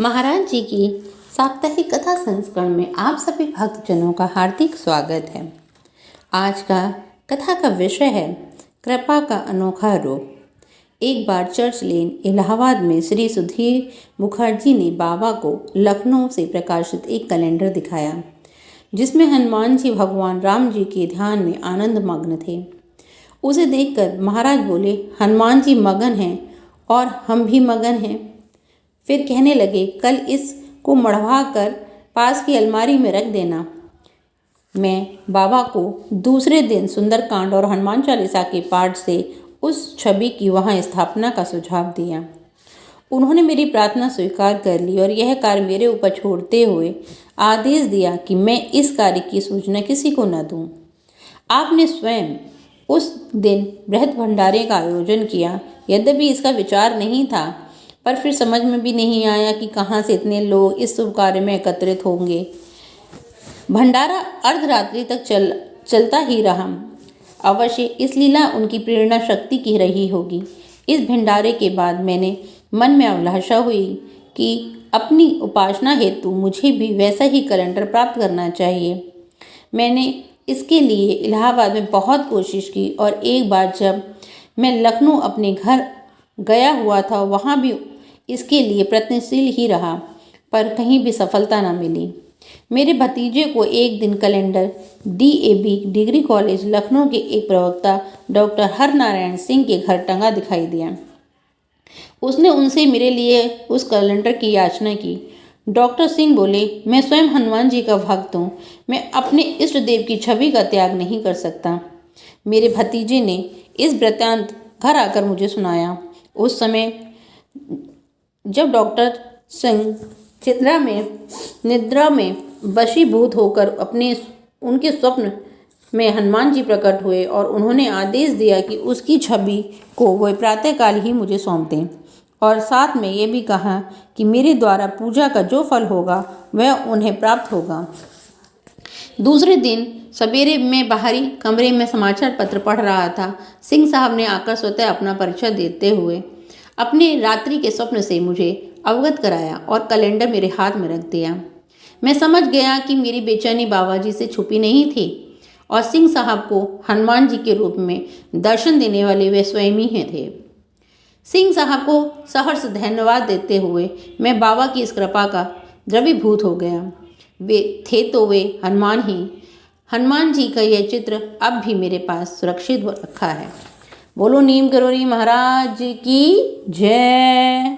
महाराज जी की साप्ताहिक कथा संस्करण में आप सभी भक्तजनों का हार्दिक स्वागत है। आज का कथा का विषय है कृपा का अनोखा रूप। एक बार चर्च लेन इलाहाबाद में श्री सुधीर मुखर्जी ने बाबा को लखनऊ से प्रकाशित एक कैलेंडर दिखाया, जिसमें हनुमान जी भगवान राम जी के ध्यान में आनंद मग्न थे। उसे देखकर महाराज बोले, हनुमान जी मगन हैं और हम भी मगन हैं। फिर कहने लगे, कल इसको मढ़वा कर पास की अलमारी में रख देना। मैं बाबा को दूसरे दिन सुंदरकांड और हनुमान चालीसा के पाठ से उस छवि की वहाँ स्थापना का सुझाव दिया। उन्होंने मेरी प्रार्थना स्वीकार कर ली और यह कार्य मेरे ऊपर छोड़ते हुए आदेश दिया कि मैं इस कार्य की सूचना किसी को न दूं। आपने स्वयं उस दिन बृहद भंडारे का आयोजन किया। यद्यपि इसका विचार नहीं था, पर फिर समझ में भी नहीं आया कि कहाँ से इतने लोग इस शुभ कार्य में एकत्रित होंगे। भंडारा अर्धरात्रि तक चलता ही रहा। अवश्य इस लीला उनकी प्रेरणा शक्ति की रही होगी। इस भंडारे के बाद मैंने मन में अभिलाषा हुई कि अपनी उपासना हेतु मुझे भी वैसा ही कैलेंडर प्राप्त करना चाहिए। मैंने इसके लिए इलाहाबाद में बहुत कोशिश की और एक बार जब मैं लखनऊ अपने घर गया हुआ था, वहाँ भी इसके लिए प्रयत्नशील ही रहा, पर कहीं भी सफलता न मिली। मेरे भतीजे को एक दिन calendar DAV degree college Lucknow के एक प्रवक्ता डॉक्टर हरनारायण सिंह के घर टंगा दिखाई दिया। उसने उनसे मेरे लिए उस कैलेंडर की याचना की। डॉक्टर सिंह बोले, मैं स्वयं हनुमान जी का भक्त हूँ, मैं अपने इष्ट देव की छवि का त्याग नहीं कर सकता। मेरे भतीजे ने इस वृत्तांत घर आकर मुझे सुनाया। उस समय जब डॉक्टर सिंह निद्रा में वशीभूत होकर उनके स्वप्न में हनुमान जी प्रकट हुए और उन्होंने आदेश दिया कि उसकी छवि को वह प्रातःकाल ही मुझे सौंप दें, और साथ में ये भी कहा कि मेरे द्वारा पूजा का जो फल होगा वह उन्हें प्राप्त होगा। दूसरे दिन सवेरे मैं बाहरी कमरे में समाचार पत्र पढ़ रहा था। सिंह साहब ने आकर स्वतः अपना परिचय देते हुए अपने रात्रि के स्वप्न से मुझे अवगत कराया और कैलेंडर मेरे हाथ में रख दिया। मैं समझ गया कि मेरी बेचैनी बाबा जी से छुपी नहीं थी और सिंह साहब को हनुमान जी के रूप में दर्शन देने वाले वे स्वयं ही थे। सिंह साहब को सहर्ष धन्यवाद देते हुए मैं बाबा की इस कृपा का द्रवीभूत हो गया। वे थे तो वे हनुमान ही। हनुमान जी का यह चित्र अब भी मेरे पास सुरक्षित रखा है। बोलो नीम करोड़ी महाराज की जय।